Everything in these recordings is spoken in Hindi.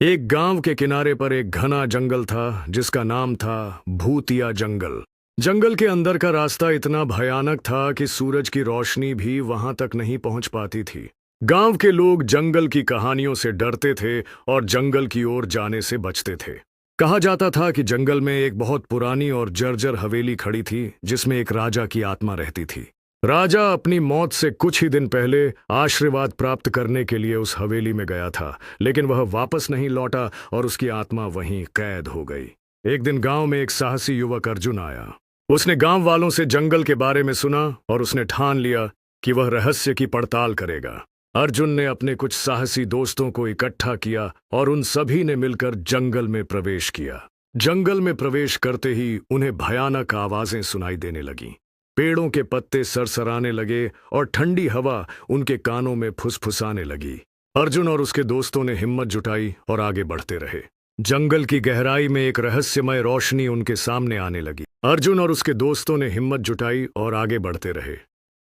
एक गांव के किनारे पर एक घना जंगल था जिसका नाम था भूतिया जंगल। जंगल के अंदर का रास्ता इतना भयानक था कि सूरज की रोशनी भी वहां तक नहीं पहुंच पाती थी। गांव के लोग जंगल की कहानियों से डरते थे और जंगल की ओर जाने से बचते थे। कहा जाता था कि जंगल में एक बहुत पुरानी और जर्जर हवेली खड़ी थी जिसमें एक राजा की आत्मा रहती थी। राजा अपनी मौत से कुछ ही दिन पहले आशीर्वाद प्राप्त करने के लिए उस हवेली में गया था, लेकिन वह वापस नहीं लौटा और उसकी आत्मा वहीं कैद हो गई। एक दिन गांव में एक साहसी युवक अर्जुन आया। उसने गांव वालों से जंगल के बारे में सुना और उसने ठान लिया कि वह रहस्य की पड़ताल करेगा। अर्जुन ने अपने कुछ साहसी दोस्तों को इकट्ठा किया और उन सभी ने मिलकर जंगल में प्रवेश किया। जंगल में प्रवेश करते ही उन्हें भयानक आवाजें सुनाई देने लगीं। पेड़ों के पत्ते सरसराने लगे और ठंडी हवा उनके कानों में फुसफुसाने लगी। अर्जुन और उसके दोस्तों ने हिम्मत जुटाई और आगे बढ़ते रहे। जंगल की गहराई में एक रहस्यमय रोशनी उनके सामने आने लगी। अर्जुन और उसके दोस्तों ने हिम्मत जुटाई और आगे बढ़ते रहे।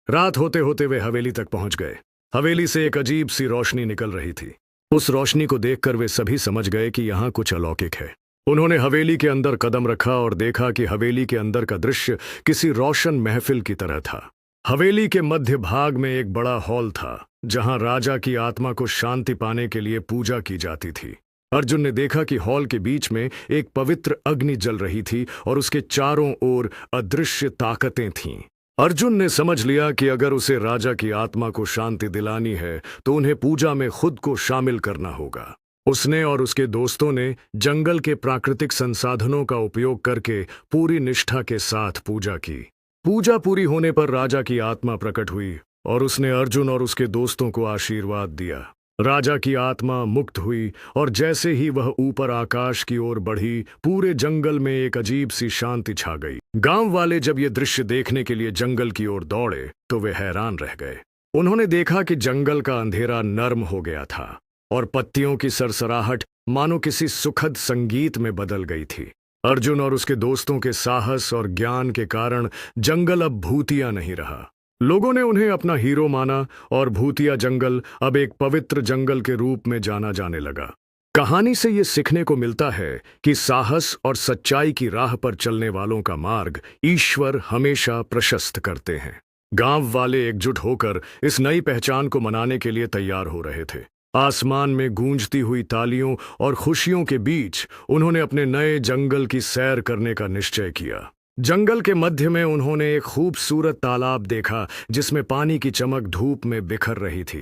रात होते होते वे हवेली तक पहुंच गए। हवेली से एक अजीब सी रोशनी निकल रही थी। उस रोशनी को देखकर वे सभी समझ गए कि यहाँ कुछ अलौकिक है। उन्होंने हवेली के अंदर कदम रखा और देखा कि हवेली के अंदर का दृश्य किसी रोशन महफिल की तरह था। हवेली के मध्य भाग में एक बड़ा हॉल था जहां राजा की आत्मा को शांति पाने के लिए पूजा की जाती थी। अर्जुन ने देखा कि हॉल के बीच में एक पवित्र अग्नि जल रही थी और उसके चारों ओर अदृश्य ताकतें थीं। अर्जुन ने समझ लिया कि अगर उसे राजा की आत्मा को शांति दिलानी है तो उन्हें पूजा में खुद को शामिल करना होगा। उसने और उसके दोस्तों ने जंगल के प्राकृतिक संसाधनों का उपयोग करके पूरी निष्ठा के साथ पूजा की। पूजा पूरी होने पर राजा की आत्मा प्रकट हुई और उसने अर्जुन और उसके दोस्तों को आशीर्वाद दिया। राजा की आत्मा मुक्त हुई और जैसे ही वह ऊपर आकाश की ओर बढ़ी, पूरे जंगल में एक अजीब सी शांति छा गई। गांव वाले जब ये दृश्य देखने के लिए जंगल की ओर दौड़े तो वे हैरान रह गए। उन्होंने देखा कि जंगल का अंधेरा नर्म हो गया था और पत्तियों की सरसराहट मानो किसी सुखद संगीत में बदल गई थी। अर्जुन और उसके दोस्तों के साहस और ज्ञान के कारण जंगल अब भूतिया नहीं रहा। लोगों ने उन्हें अपना हीरो माना और भूतिया जंगल अब एक पवित्र जंगल के रूप में जाना जाने लगा। कहानी से ये सीखने को मिलता है कि साहस और सच्चाई की राह पर चलने वालों का मार्ग ईश्वर हमेशा प्रशस्त करते हैं। गांव वाले एकजुट होकर इस नई पहचान को मनाने के लिए तैयार हो रहे थे। आसमान में गूंजती हुई तालियों और खुशियों के बीच उन्होंने अपने नए जंगल की सैर करने का निश्चय किया। जंगल के मध्य में उन्होंने एक खूबसूरत तालाब देखा जिसमें पानी की चमक धूप में बिखर रही थी।